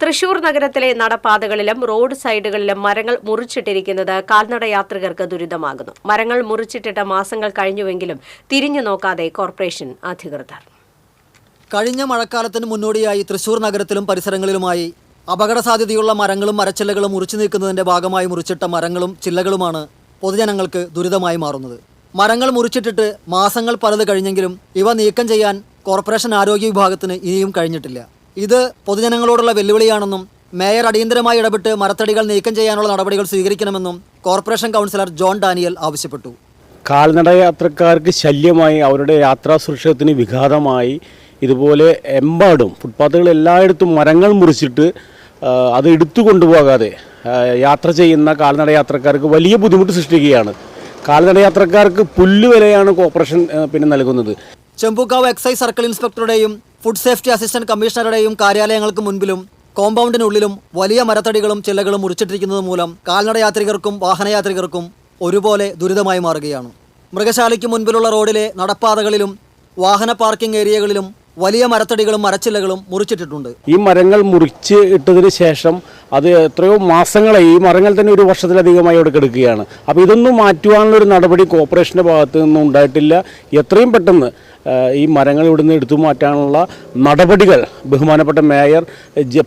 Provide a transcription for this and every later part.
തൃശൂർ നഗരത്തിലെ നടപ്പാതകളിലും റോഡ് സൈഡുകളിലും മരങ്ങൾ മുറിച്ചിട്ടിരിക്കുന്നത് കാൽനട യാത്രികർക്ക് ദുരിതമാകുന്നു. മരങ്ങൾ മുറിച്ചിട്ടിട്ട് മാസങ്ങൾ കഴിഞ്ഞുവെങ്കിലും തിരിഞ്ഞു നോക്കാതെ കോർപ്പറേഷൻ അധികൃതർ. കഴിഞ്ഞ മഴക്കാലത്തിന് മുന്നോടിയായി തൃശൂർ നഗരത്തിലും പരിസരങ്ങളിലുമായി അപകട സാധ്യതയുള്ള മരങ്ങളും മരച്ചില്ലകളും മുറിച്ചു നീക്കുന്നതിന്റെ ഭാഗമായി മുറിച്ചിട്ട മരങ്ങളും ചില്ലകളുമാണ് പൊതുജനങ്ങൾക്ക് ദുരിതമായി മാറുന്നത്. മരങ്ങൾ മുറിച്ചിട്ടിട്ട് മാസങ്ങൾ പലത് കഴിഞ്ഞെങ്കിലും ഇവ നീക്കം ചെയ്യാൻ കോർപ്പറേഷൻ ആരോഗ്യ വിഭാഗത്തിന് ഇനിയും കഴിഞ്ഞിട്ടില്ല. ഇത് പൊതുജനങ്ങളോടുള്ള വെല്ലുവിളിയാണെന്നും മേയർ അടിയന്തരമായി ഇടപെട്ട് മരത്തടികൾ നീക്കം ചെയ്യാനുള്ള നടപടികൾ സ്വീകരിക്കണമെന്നും കോർപ്പറേഷൻ കൗൺസിലർ ജോൺ ഡാനിയൽ ആവശ്യപ്പെട്ടു. കാൽനട യാത്രക്കാർക്ക് ശല്യമായി, അവരുടെ യാത്രാ സുരക്ഷത്തിന് വിഘാതമായി ഇതുപോലെ എമ്പാടും ഫുട്പാത്തുകൾ എല്ലായിടത്തും മരങ്ങൾ മുറിച്ചിട്ട് അത് എടുത്തു കൊണ്ടുപോകാതെ യാത്ര ചെയ്യുന്ന കാൽനട യാത്രക്കാർക്ക് വലിയ ബുദ്ധിമുട്ട് സൃഷ്ടിക്കുകയാണ്. കാൽനട യാത്രക്കാർക്ക് പുല്ലുവിലയാണ് കോർപ്പറേഷൻ നൽകുന്നത്. ചെമ്പൂക്കാവ് എക്സൈസ് സർക്കിൾ ഇൻസ്പെക്ടറുടെയും ഫുഡ് സേഫ്റ്റി അസിസ്റ്റന്റ് കമ്മീഷണറുടെയും കാര്യാലയങ്ങൾക്ക് മുൻപിലും കോമ്പൗണ്ടിനുള്ളിലും വലിയ മരത്തടികളും ചില്ലകളും മുറിച്ചിട്ടിരിക്കുന്നത് മൂലം കാൽനട യാത്രികർക്കും വാഹനയാത്രികർക്കും ഒരുപോലെ ദുരിതമായി മാറുകയാണ്. മൃഗശാലയ്ക്ക് മുൻപിലുള്ള റോഡിലെ നടപ്പാതകളിലും വാഹന പാർക്കിംഗ് ഏരിയകളിലും വലിയ മരത്തടികളും മരച്ചില്ലകളും മുറിച്ചിട്ടിട്ടുണ്ട്. ഈ മരങ്ങൾ മുറിച്ച് ഇട്ടതിന് ശേഷം അത് എത്രയോ മാസങ്ങളായി, ഈ മരങ്ങൾ തന്നെ ഒരു വർഷത്തിലധികമായി അവിടെ കിടക്കുകയാണ്. അപ്പോൾ ഇതൊന്നും മാറ്റുവാനുള്ളൊരു നടപടി കോർപ്പറേഷൻ്റെ ഭാഗത്തു നിന്നും ഉണ്ടായിട്ടില്ല. എത്രയും പെട്ടെന്ന് ഈ മരങ്ങൾ ഇവിടുന്ന് എടുത്തു മാറ്റാനുള്ള നടപടികൾ ബഹുമാനപ്പെട്ട മേയർ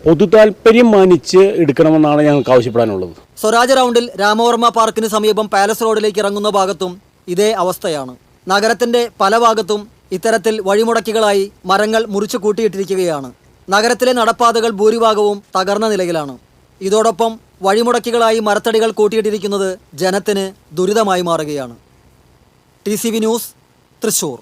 പൊതു താൽപ്പര്യം മാനിച്ച് എടുക്കണമെന്നാണ് ഞങ്ങൾക്ക് ആവശ്യപ്പെടാനുള്ളത്. സ്വരാജ് റൗണ്ടിൽ രാമവർമ്മ പാർക്കിന് സമീപം പാലസ് റോഡിലേക്ക് ഇറങ്ങുന്ന ഭാഗത്തും ഇതേ അവസ്ഥയാണ്. നഗരത്തിന്റെ പല ഭാഗത്തും ഇത്തരത്തിൽ വഴിമുടക്കികളായി മരങ്ങൾ മുറിച്ചു കൂട്ടിയിട്ടിരിക്കുകയാണ്. നഗരത്തിലെ നടപ്പാതകൾ ഭൂരിഭാഗവും തകർന്ന നിലയിലാണ്. ഇതോടൊപ്പം വഴിമുടക്കികളായി മരത്തടികൾ കൂട്ടിയിട്ടിരിക്കുന്നത് ജനത്തിന് ദുരിതമായി മാറുകയാണ്. TCV news, Thrissur.